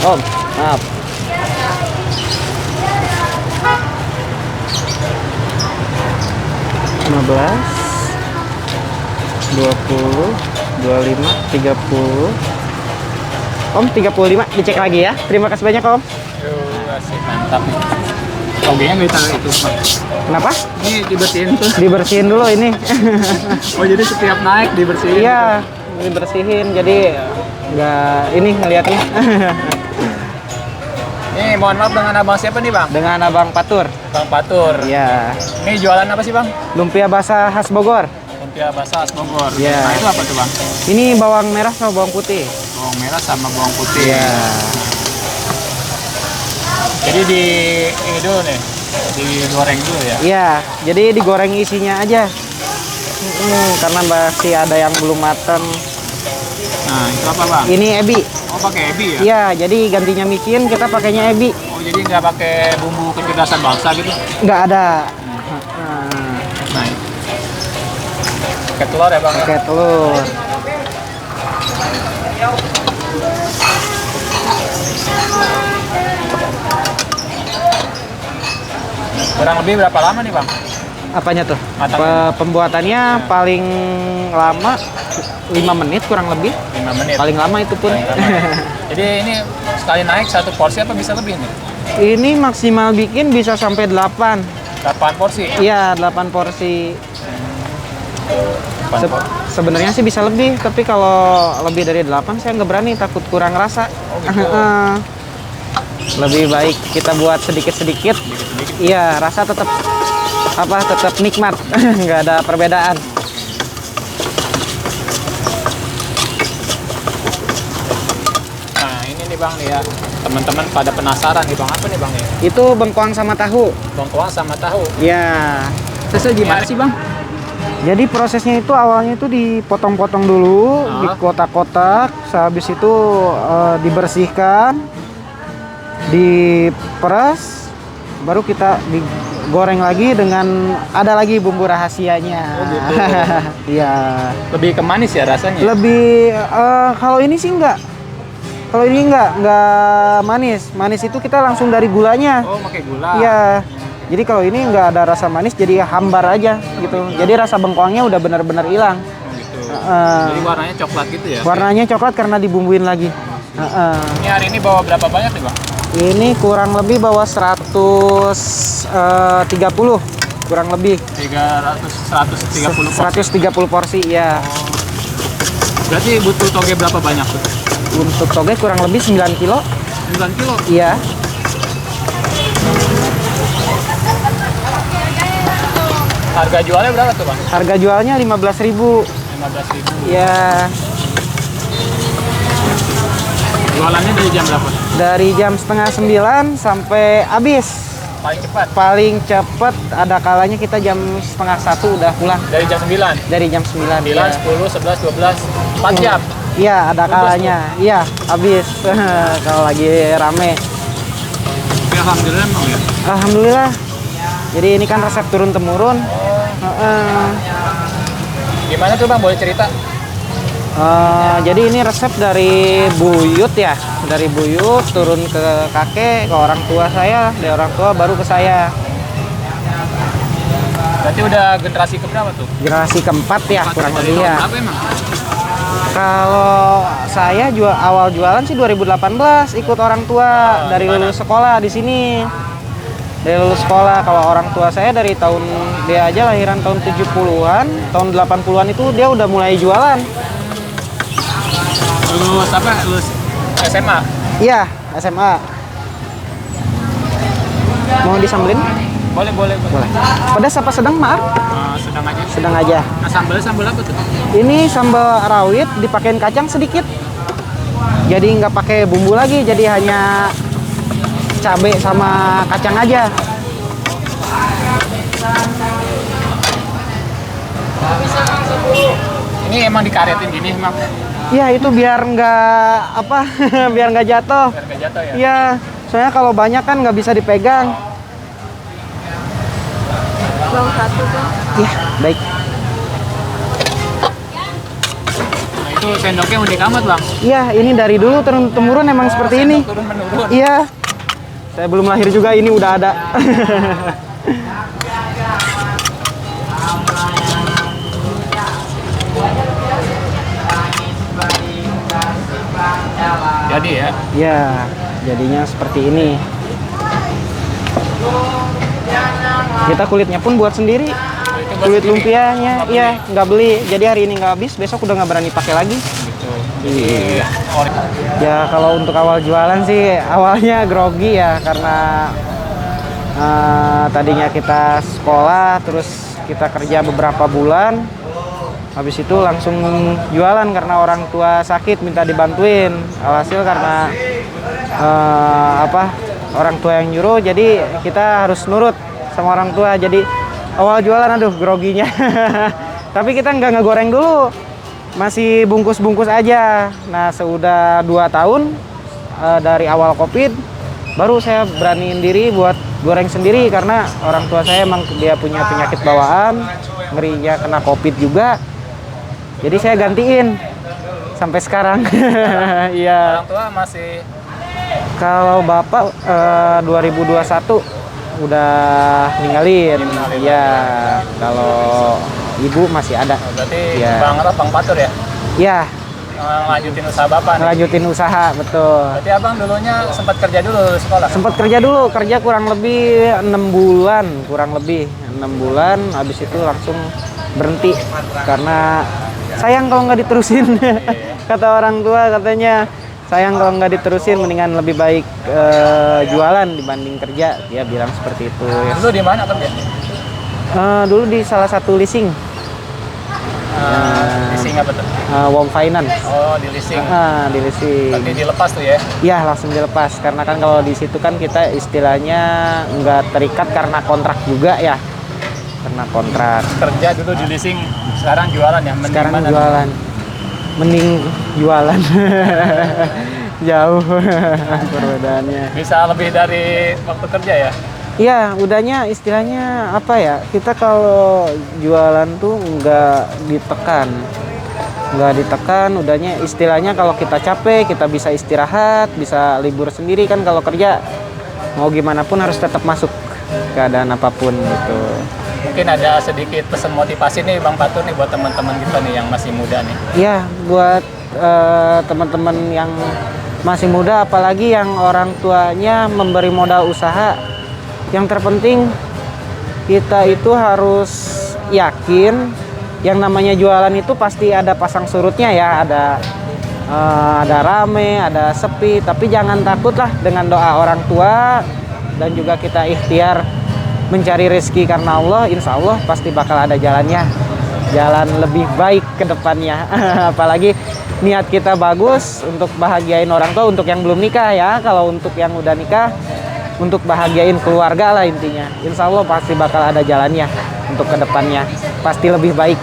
Om, maaf. $15, $20, $25, $30. Om, 35 dicek lagi ya. Terima kasih banyak Om. Asik, mantap. Togenya nggak ditaruh itu, Bang. Kenapa? Ini dibersihin tuh. Dibersihin dulu ini. Oh, jadi setiap naik dibersihin. Iya, dibersihin jadi nggak ini ngeliatnya. Nih, mohon maaf dengan abang siapa nih, Bang? Dengan Abang Patur. Bang Patur. Iya. Ini jualan apa sih, Bang? Lumpia basah khas Bogor. Lumpia basah khas Bogor. Iya. Nah, itu apa tuh, Bang? Ini bawang merah sama bawang putih. Bawang merah sama bawang putih. Iya. Jadi ini dulu nih, digoreng dulu ya. Iya, jadi digoreng isinya aja. Karena masih ada yang belum matang. Nah, itu apa, Bang? Ini ebi. Oh, pakai ebi ya? Iya, jadi gantinya micin kita pakainya ebi. Oh, jadi nggak pakai bumbu kecerdasan bangsa gitu? Nggak ada. Nah, pakai telur ya, Bang? Pakai telur. Kurang lebih berapa lama nih, Bang? Apanya tuh? Matangnya? Pembuatannya paling lama 5 menit kurang lebih. 5 menit. Paling lama itu pun. Jadi ini sekali naik satu porsi apa bisa lebih nih? Ini maksimal bikin bisa sampai 8. 8 porsi? Iya, 8 porsi. 8 porsi. Sebenarnya sih bisa lebih, tapi kalau lebih dari 8 saya nggak berani, takut kurang rasa. Oh, gitu. Lebih baik kita buat sedikit-sedikit. Iya, rasa tetap tetap nikmat. Nggak ada perbedaan. Nah, ini nih, Bang nih ya. Teman-teman pada penasaran nih, Bang. Apa nih, Bang ya? Itu bengkoang sama tahu. Bengkoang sama tahu. Ya. Terus gimana sih, Bang? Jadi prosesnya itu awalnya itu dipotong-potong dulu, di kotak-kotak, habis itu dibersihkan, diperas, baru kita digoreng lagi dengan ada lagi bumbu rahasianya. Oh, gitu. Iya. Lebih ke manis ya rasanya? Lebih kalau ini sih enggak. Kalau ini enggak manis. Manis itu kita langsung dari gulanya. Oh, pakai gula. Iya. Jadi kalau ini nggak ada rasa manis, jadi hambar aja gitu. Jadi rasa bengkoangnya udah benar-benar hilang. Oh, gitu. Jadi warnanya coklat gitu ya? Warnanya coklat karena dibumbuin lagi. Ini hari ini bawa berapa banyak nih, Bang? Ini kurang lebih bawa 130, kurang lebih. 130 porsi. 130 porsi ya. Berarti butuh toge berapa banyak tuh? Untuk toge kurang lebih 9 kilo. 9 kilo? Iya. Harga jualnya berapa tuh, Bang? Harga jualnya 15.000. 15.000. Ya, Jualannya dari jam berapa? dari jam setengah 9 sampai habis. Paling cepat? Paling cepet ada kalanya kita jam setengah 1 udah pulang. Dari jam 9? Dari jam 9. 9, Ya. 10, 11, 12, 4 jam? Iya, ada kalanya. Iya, habis. Kalau lagi rame. Ya, alhamdulillah emang ya? Alhamdulillah. Jadi ini kan resep turun-temurun. Gimana tuh, Bang? Boleh cerita? Jadi ini resep dari buyut ya. Dari buyut turun ke kakek, ke orang tua saya. Dari orang tua baru ke saya. Berarti udah generasi keberapa tuh? Generasi keempat ya, kurang Dari lebih tahun ya. berapa emang? Kalau saya awal jualan sih 2018 ikut orang tua dari lulus sekolah di sini. Dari lulus sekolah, kalau orang tua saya dari tahun dia aja lahiran tahun 70-an, tahun 80-an itu dia udah mulai jualan. Lulus apa? Lulus SMA? Iya, SMA. Mau disambelin? Boleh. Boleh. Pedas apa sedang, maaf? Sedang aja. Sedang aja. Nah, sambal apa tuh? Ini sambal rawit dipakein kacang sedikit. Jadi nggak pakai bumbu lagi, jadi hanya cabai sama kacang aja. Ini emang dikaretin gini emang? Iya, itu biar nggak biar nggak jatuh. Biar nggak jatuh ya? Iya, soalnya kalau banyak kan nggak bisa dipegang. Bawang satu, Bang. Iya, baik. Nah, itu Itu sendoknya unik amat bang. Iya, ini dari dulu turun temurun emang seperti ini. Turun menurun. Iya. Saya belum lahir juga ini udah ada. Jadi ya. Ya, jadinya seperti ini. Kita kulitnya pun buat sendiri. Kulit lumpianya, iya nggak beli. Jadi hari ini nggak habis, besok udah nggak berani pakai lagi. Gitu. Iya. Ori. Ya kalau untuk awal jualan sih awalnya grogi ya karena tadinya kita sekolah terus kita kerja beberapa bulan habis itu langsung jualan karena orang tua sakit minta dibantuin alhasil karena orang tua yang nyuruh jadi kita harus nurut sama orang tua jadi awal jualan aduh groginya tapi kita nggak ngegoreng dulu masih bungkus-bungkus aja. Nah, sudah 2 tahun dari awal Covid, baru saya beraniin diri buat goreng sendiri karena orang tua saya emang dia punya penyakit bawaan, ngerinya kena Covid juga. Jadi saya gantiin sampai sekarang. Iya. Orang tua masih. Kalau bapak 2021 udah ninggalin. Ya, kalau ibu masih ada. Berarti Ya. Bang Patur ya? Ya, Lanjutin usaha bapak nih. lanjutin usaha, betul. Berarti abang dulunya sempat kerja dulu lulus sekolah? Sempat kerja dulu, kerja kurang lebih 6 bulan, kurang lebih 6 bulan, habis itu langsung berhenti karena sayang kalau nggak diterusin. Kata orang tua katanya sayang kalau nggak diterusin, mendingan lebih baik jualan dibanding kerja. Dia bilang seperti itu. Ya. Dulu di mana kerja? Dulu di salah satu leasing, Leasing apa tuh? Wom Finance. Oh, di leasing. Di leasing. Berarti dilepas tuh ya? Iya langsung dilepas karena kan kalau di situ kan kita istilahnya nggak terikat karena kontrak juga ya, karena kontrak. Kerja dulu di leasing, sekarang jualan ya? Mending Sekarang mana? jualan, mending jualan. Jauh perbedaannya. Bisa lebih dari waktu kerja ya? Iya, udahnya istilahnya apa ya? Kita kalau jualan tuh nggak ditekan. Udahnya istilahnya kalau kita capek, kita bisa istirahat, bisa libur sendiri kan. Kalau kerja mau gimana pun harus tetap masuk keadaan apapun gitu. Mungkin ada sedikit pesan motivasi nih Bang Patur nih buat teman-teman kita nih yang masih muda nih. Iya, buat teman-teman yang masih muda, apalagi yang orang tuanya memberi modal usaha. Yang terpenting kita itu harus yakin yang namanya jualan itu pasti ada pasang surutnya ya, ada rame, ada sepi, tapi jangan takutlah dengan doa orang tua dan juga kita ikhtiar mencari rezeki karena Allah, insya Allah pasti bakal ada jalannya, jalan lebih baik ke depannya. Apalagi niat kita bagus untuk bahagiain orang tua, untuk yang belum nikah ya, kalau untuk yang udah nikah untuk bahagiain keluarga lah intinya. Insya Allah pasti bakal ada jalannya untuk kedepannya, pasti lebih baik.